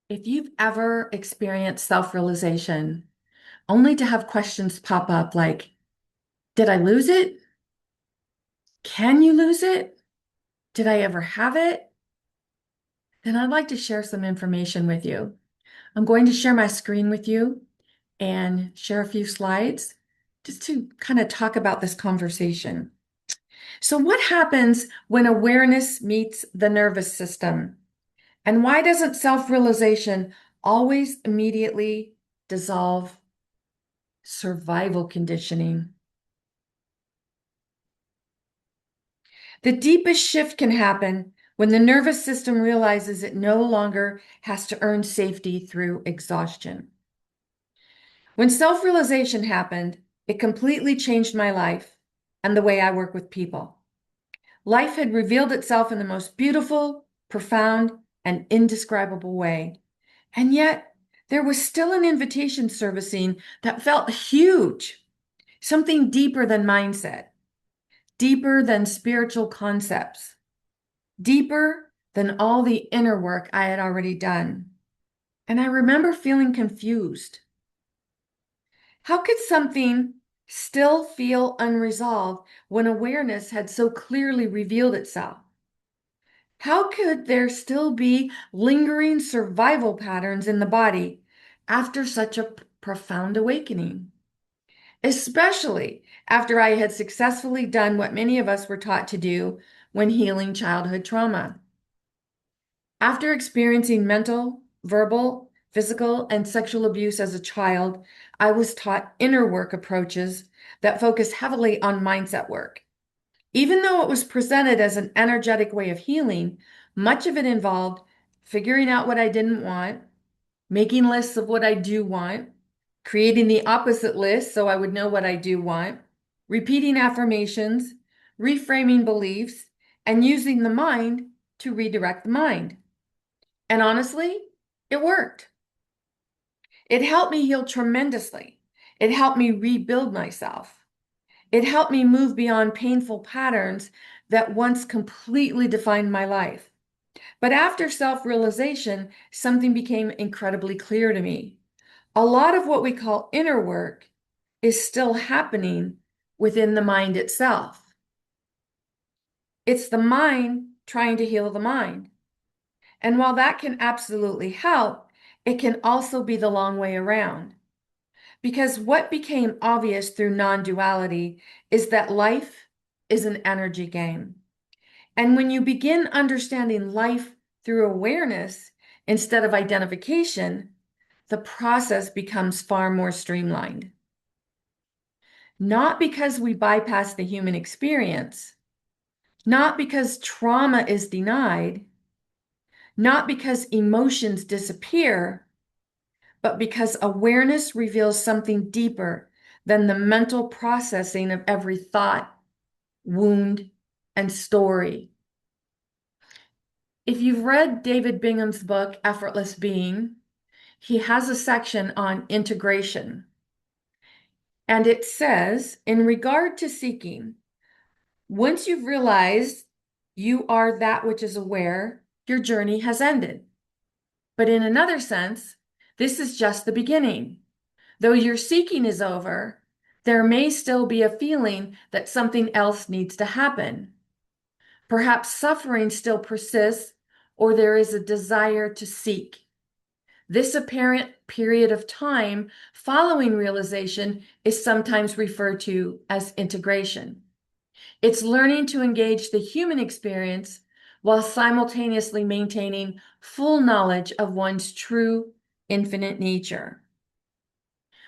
If you've ever experienced self-realization only to have questions pop up like, did I lose it? Can you lose it? Did I ever have it? Then I'd like to share some information with you. I'm going to share my screen with you and share a few slides just to kind of talk about this conversation. So, what happens when awareness meets the nervous system? And why doesn't self-realization always immediately dissolve survival conditioning? The deepest shift can happen when the nervous system realizes it no longer has to earn safety through exhaustion. When self-realization happened, it completely changed my life and the way I work with people. Life had revealed itself in the most beautiful, profound, and indescribable way. And yet, there was still an invitation servicing that felt huge, something deeper than mindset, deeper than spiritual concepts, deeper than all the inner work I had already done. And I remember feeling confused. How could something still feel unresolved when awareness had so clearly revealed itself? How could there still be lingering survival patterns in the body after such a profound awakening? Especially after I had successfully done what many of us were taught to do when healing childhood trauma. After experiencing mental, verbal, physical, and sexual abuse as a child, I was taught inner work approaches that focus heavily on mindset work. Even though it was presented as an energetic way of healing, much of it involved figuring out what I didn't want, making lists of what I do want, creating the opposite list so I would know what I do want, repeating affirmations, reframing beliefs, and using the mind to redirect the mind. And honestly, it worked. It helped me heal tremendously. It helped me rebuild myself. It helped me move beyond painful patterns that once completely defined my life. But after self-realization, something became incredibly clear to me. A lot of what we call inner work is still happening within the mind itself. It's the mind trying to heal the mind. And while that can absolutely help, it can also be the long way around. Because what became obvious through non-duality is that life is an energy game. And when you begin understanding life through awareness instead of identification, the process becomes far more streamlined. Not because we bypass the human experience, not because trauma is denied, not because emotions disappear, but because awareness reveals something deeper than the mental processing of every thought, wound, and story. If you've read David Bingham's book, Effortless Being, he has a section on integration. And it says, in regard to seeking, once you've realized you are that which is aware, your journey has ended. But in another sense, this is just the beginning. Though your seeking is over, there may still be a feeling that something else needs to happen. Perhaps suffering still persists, or there is a desire to seek. This apparent period of time following realization is sometimes referred to as integration. It's learning to engage the human experience while simultaneously maintaining full knowledge of one's true infinite nature.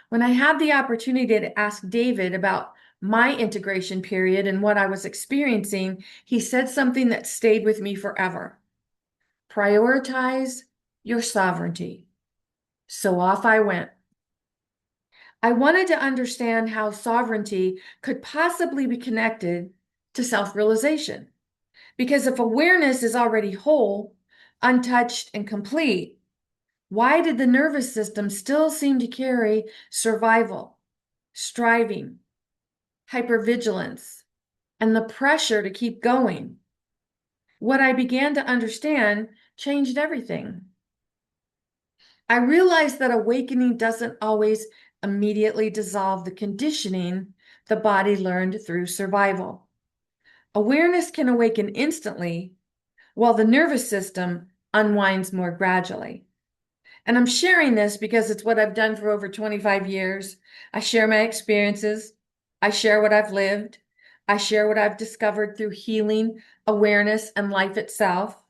When I had the opportunity to ask David about my integration period and what I was experiencing, he said something that stayed with me forever. Prioritize your sovereignty. So off I went. I wanted to understand how sovereignty could possibly be connected to self-realization. Because if awareness is already whole, untouched, and complete, why did the nervous system still seem to carry survival, striving, hypervigilance, and the pressure to keep going? What I began to understand changed everything. I realized that awakening doesn't always immediately dissolve the conditioning the body learned through survival. Awareness can awaken instantly, while the nervous system unwinds more gradually. And I'm sharing this because it's what I've done for over 25 years. I share my experiences. I share what I've lived. I share what I've discovered through healing, awareness, and life itself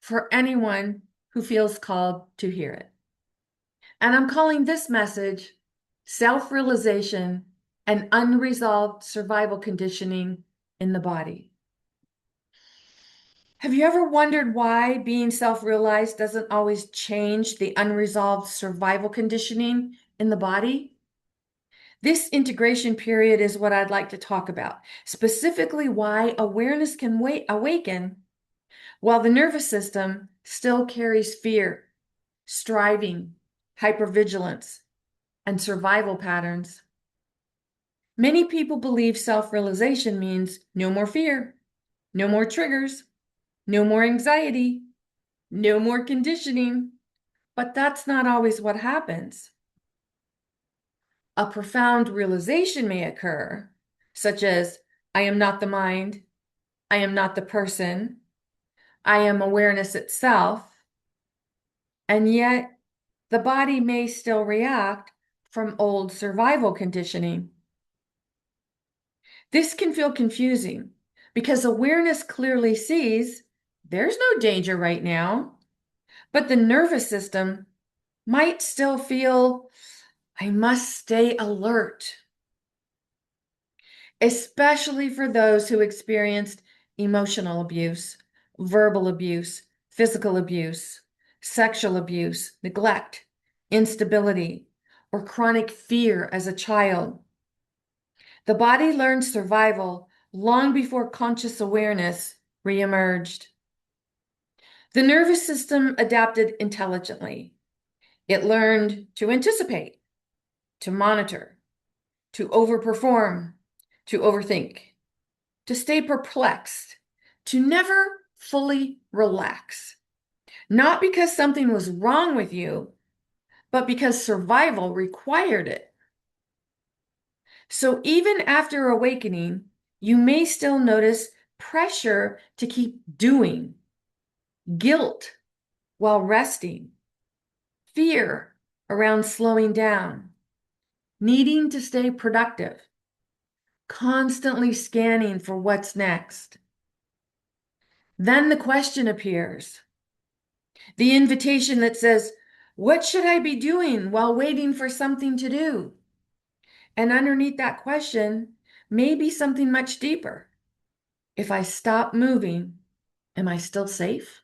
for anyone who feels called to hear it. And I'm calling this message Self-Realization and Unresolved Survival Conditioning in the Body. Have you ever wondered why being self-realized doesn't always change the unresolved survival conditioning in the body? This integration period is what I'd like to talk about, specifically why awareness can awaken while the nervous system still carries fear, striving, hypervigilance, and survival patterns. Many people believe self-realization means no more fear, no more triggers, no more anxiety, no more conditioning, but that's not always what happens. A profound realization may occur, such as, I am not the mind, I am not the person, I am awareness itself, and yet the body may still react from old survival conditioning. This can feel confusing because awareness clearly sees there's no danger right now, but the nervous system might still feel, I must stay alert, especially for those who experienced emotional abuse, verbal abuse, physical abuse, sexual abuse, neglect, instability, or chronic fear as a child. The body learned survival long before conscious awareness reemerged. The nervous system adapted intelligently. It learned to anticipate, to monitor, to overperform, to overthink, to stay perplexed, to never fully relax. Not because something was wrong with you, but because survival required it. So even after awakening, you may still notice pressure to keep doing, guilt while resting, fear around slowing down, needing to stay productive, constantly scanning for what's next. Then the question appears, the invitation that says, what should I be doing while waiting for something to do? And underneath that question may be something much deeper. If I stop moving, am I still safe?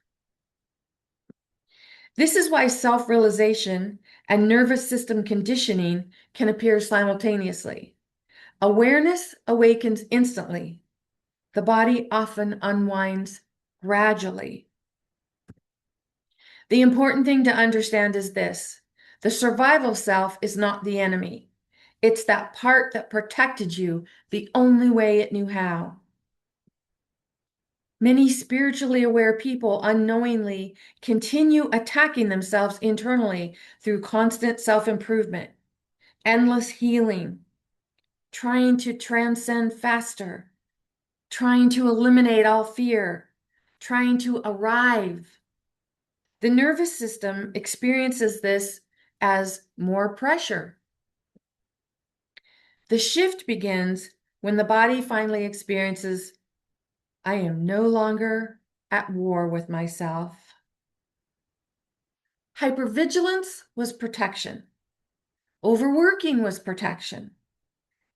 This is why self-realization and nervous system conditioning can appear simultaneously. Awareness awakens instantly. The body often unwinds gradually. The important thing to understand is this: the survival self is not the enemy. It's that part that protected you the only way it knew how. Many spiritually aware people unknowingly continue attacking themselves internally through constant self-improvement, endless healing, trying to transcend faster, trying to eliminate all fear, trying to arrive. The nervous system experiences this as more pressure. The shift begins when the body finally experiences, I am no longer at war with myself. Hypervigilance was protection. Overworking was protection.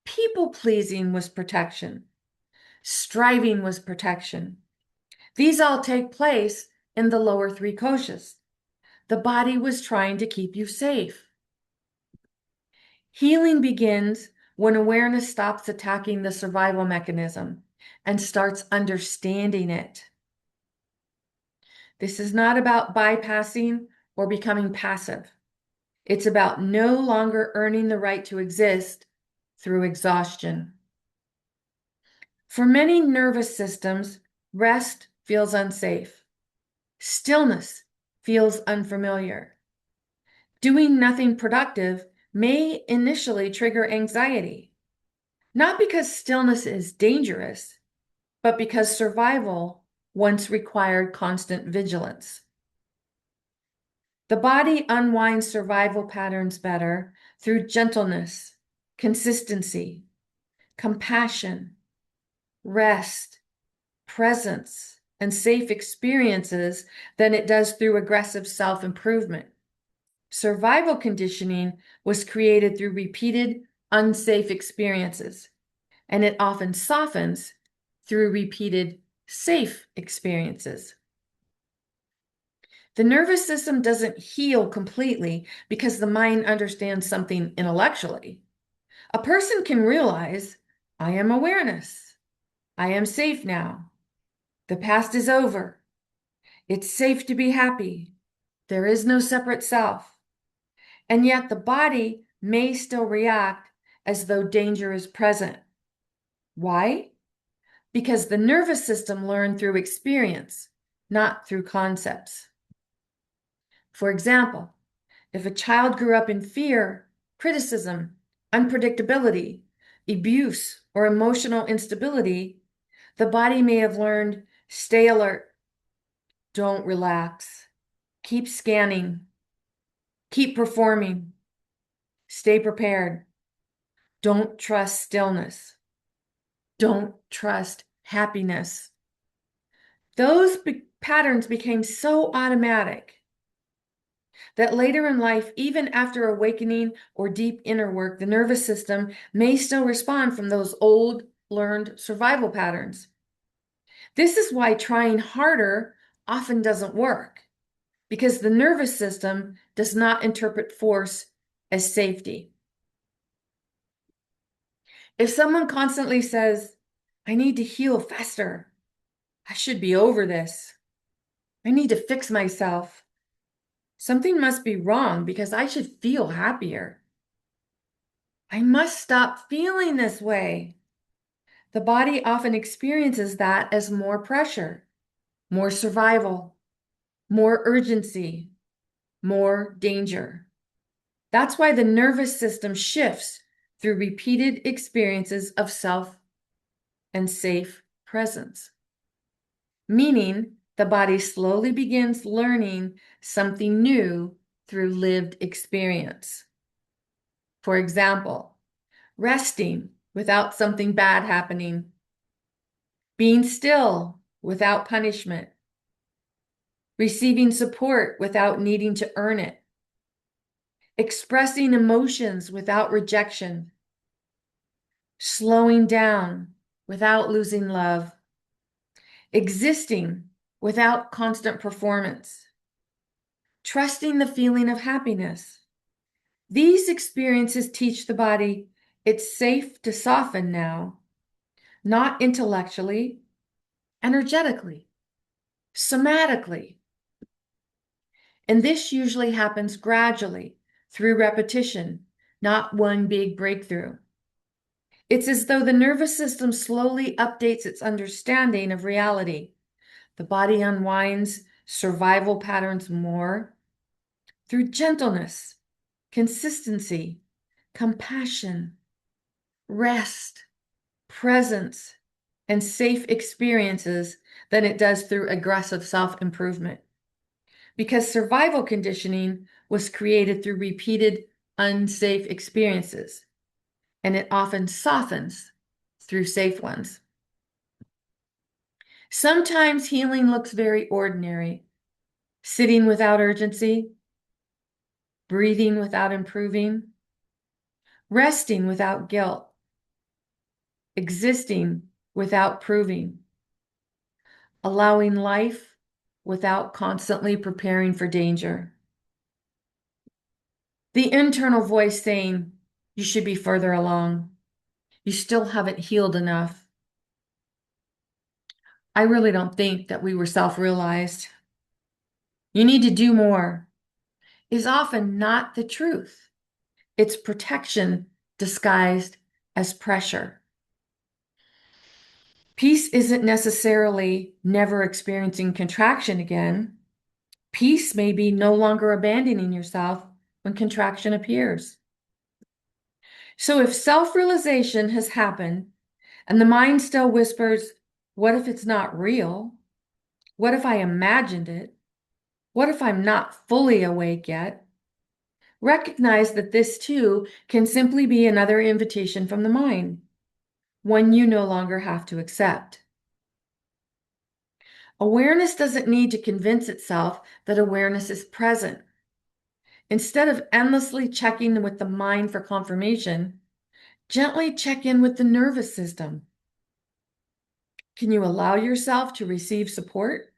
People-pleasing was protection. Striving was protection. These all take place in the lower three koshas. The body was trying to keep you safe. Healing begins when awareness stops attacking the survival mechanism and starts understanding it. This is not about bypassing or becoming passive. It's about no longer earning the right to exist through exhaustion. For many nervous systems, rest feels unsafe. Stillness feels unfamiliar. Doing nothing productive may initially trigger anxiety, not because stillness is dangerous, but because survival once required constant vigilance. The body unwinds survival patterns better through gentleness, consistency, compassion, rest, presence, and safe experiences than it does through aggressive self-improvement. Survival conditioning was created through repeated unsafe experiences, and it often softens through repeated safe experiences. The nervous system doesn't heal completely because the mind understands something intellectually. A person can realize, I am awareness. I am safe now. The past is over. It's safe to be happy. There is no separate self. And yet the body may still react as though danger is present. Why? Because the nervous system learned through experience, not through concepts. For example, if a child grew up in fear, criticism, unpredictability, abuse, or emotional instability, the body may have learned, stay alert, don't relax, keep scanning, keep performing, stay prepared, don't trust stillness, don't trust happiness. Those patterns became so automatic that later in life, even after awakening or deep inner work, the nervous system may still respond from those old learned survival patterns. This is why trying harder often doesn't work, because the nervous system does not interpret force as safety. If someone constantly says, I need to heal faster, I should be over this, I need to fix myself, something must be wrong because I should feel happier. I must stop feeling this way. The body often experiences that as more pressure, more survival, more urgency, more danger. That's why the nervous system shifts through repeated experiences of self and safe presence, meaning the body slowly begins learning something new through lived experience. For example, resting without something bad happening, being still without punishment, receiving support without needing to earn it, expressing emotions without rejection, slowing down without losing love, existing without constant performance, trusting the feeling of happiness. These experiences teach the body it's safe to soften now, not intellectually, energetically, somatically. And this usually happens gradually through repetition, not one big breakthrough. It's as though the nervous system slowly updates its understanding of reality. The body unwinds survival patterns more through gentleness, consistency, compassion, rest, presence, and safe experiences than it does through aggressive self-improvement. Because survival conditioning was created through repeated unsafe experiences, and it often softens through safe ones. Sometimes healing looks very ordinary, sitting without urgency, breathing without improving, resting without guilt, existing without proving, allowing life without constantly preparing for danger. The internal voice saying, you should be further along. You still haven't healed enough. I really don't think that we were self-realized. You need to do more, is often not the truth. It's protection disguised as pressure. Peace isn't necessarily never experiencing contraction again. Peace may be no longer abandoning yourself, when contraction appears. So if self-realization has happened and the mind still whispers, what if it's not real? What if I imagined it? What if I'm not fully awake yet? Recognize that this too can simply be another invitation from the mind, one you no longer have to accept. Awareness doesn't need to convince itself that awareness is present. Instead of endlessly checking with the mind for confirmation, gently check in with the nervous system. Can you allow yourself to receive support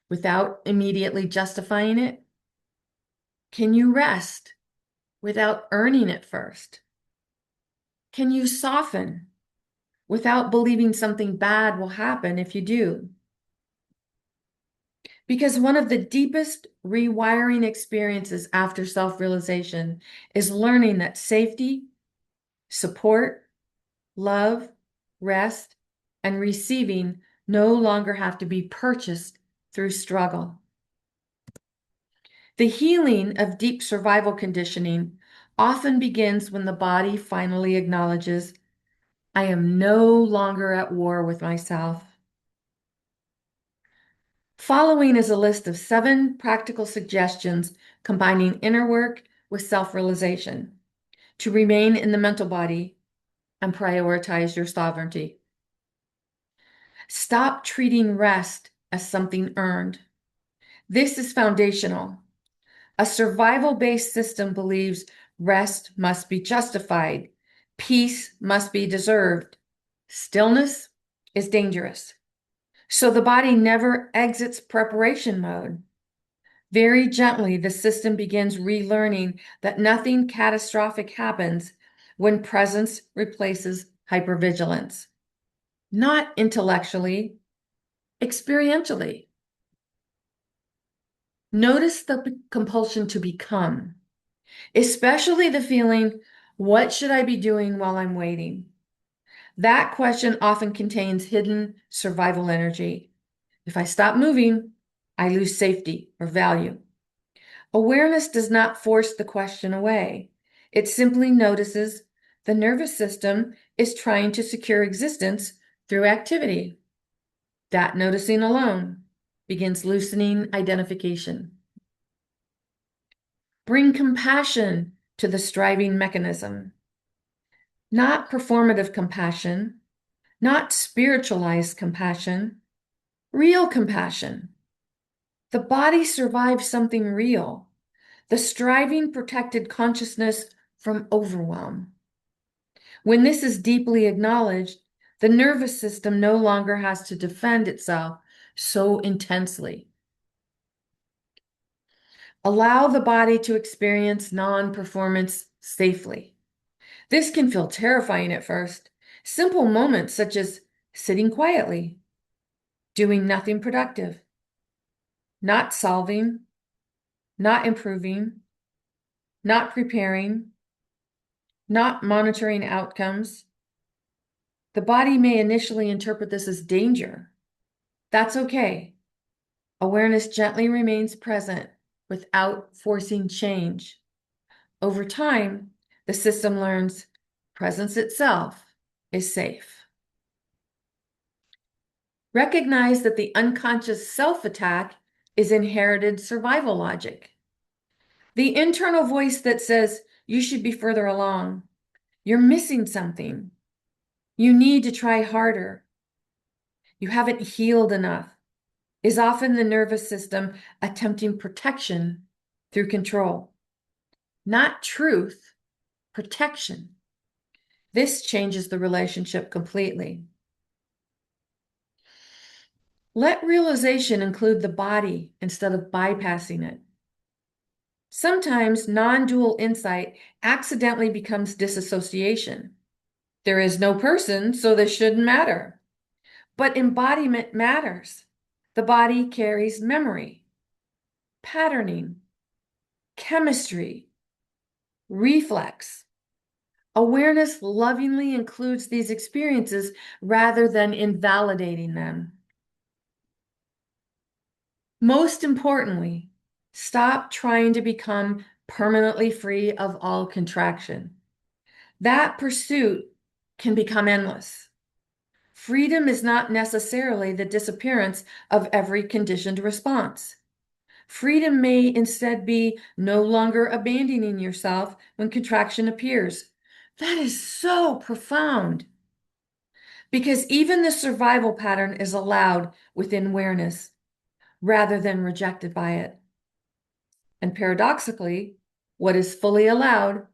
without immediately justifying it? Can you rest without earning it first? Can you soften without believing something bad will happen if you do? Because one of the deepest rewiring experiences after self-realization is learning that safety, support, love, rest, and receiving no longer have to be purchased through struggle. The healing of deep survival conditioning often begins when the body finally acknowledges, I am no longer at war with myself. Following is a list of 7 practical suggestions combining inner work with self-realization to remain in the mental body and prioritize your sovereignty. Stop treating rest as something earned. This is foundational. A survival-based system believes rest must be justified, peace must be deserved, stillness is dangerous. So the body never exits preparation mode. Very gently, the system begins relearning that nothing catastrophic happens when presence replaces hypervigilance. Not intellectually, experientially. Notice the compulsion to become, especially the feeling, what should I be doing while I'm waiting? That question often contains hidden survival energy. If I stop moving, I lose safety or value. Awareness does not force the question away. It simply notices the nervous system is trying to secure existence through activity. That noticing alone begins loosening identification. Bring compassion to the striving mechanism. Not performative compassion, not spiritualized compassion, real compassion. The body survives something real. The striving protected consciousness from overwhelm. When this is deeply acknowledged, the nervous system no longer has to defend itself so intensely. Allow the body to experience non-performance safely. This can feel terrifying at first. Simple moments such as sitting quietly, doing nothing productive, not solving, not improving, not preparing, not monitoring outcomes. The body may initially interpret this as danger. That's okay. Awareness gently remains present without forcing change. Over time, the system learns presence itself is safe. Recognize that the unconscious self-attack is inherited survival logic. The internal voice that says, you should be further along, you're missing something, you need to try harder, you haven't healed enough, is often the nervous system attempting protection through control. Not truth, protection. This changes the relationship completely. Let realization include the body instead of bypassing it. Sometimes non-dual insight accidentally becomes disassociation. There is no person, so this shouldn't matter. But embodiment matters. The body carries memory, patterning, chemistry, reflex. Awareness lovingly includes these experiences rather than invalidating them. Most importantly, stop trying to become permanently free of all contraction. That pursuit can become endless. Freedom is not necessarily the disappearance of every conditioned response. Freedom may instead be no longer abandoning yourself when contraction appears. That is so profound because even the survival pattern is allowed within awareness rather than rejected by it. And paradoxically, what is fully allowed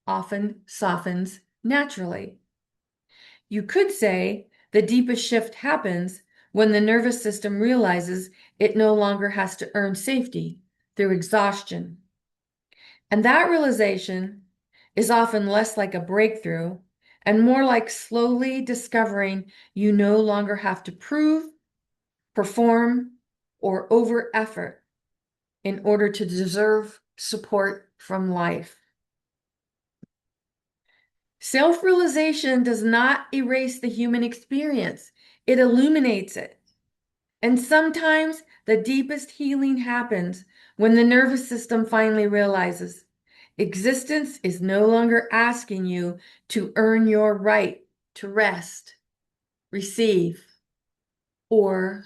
often softens naturally. You could say the deepest shift happens when the nervous system realizes it no longer has to earn safety through exhaustion. And that realization is often less like a breakthrough and more like slowly discovering you no longer have to prove, perform, or over effort in order to deserve support from life. Self-realization does not erase the human experience. It illuminates it. And sometimes the deepest healing happens when the nervous system finally realizes existence is no longer asking you to earn your right to rest, receive, or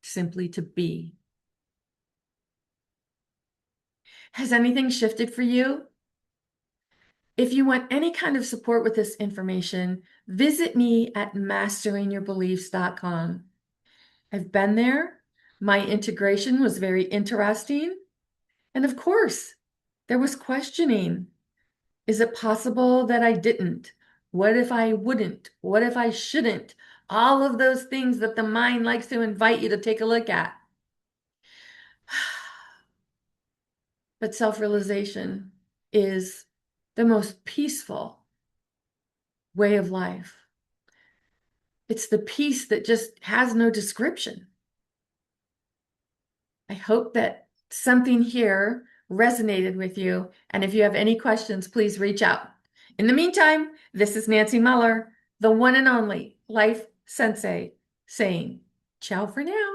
simply to be. Has anything shifted for you? If you want any kind of support with this information, visit me at masteringyourbeliefs.com. I've been there. My integration was very interesting. And of course, there was questioning. Is it possible that I didn't? What if I wouldn't? What if I shouldn't? All of those things that the mind likes to invite you to take a look at. But self-realization is the most peaceful way of life. It's the peace that just has no description. I hope that something here resonated with you. And if you have any questions, please reach out. In the meantime, this is Nancy Muller, the one and only Life Sensei, saying ciao for now.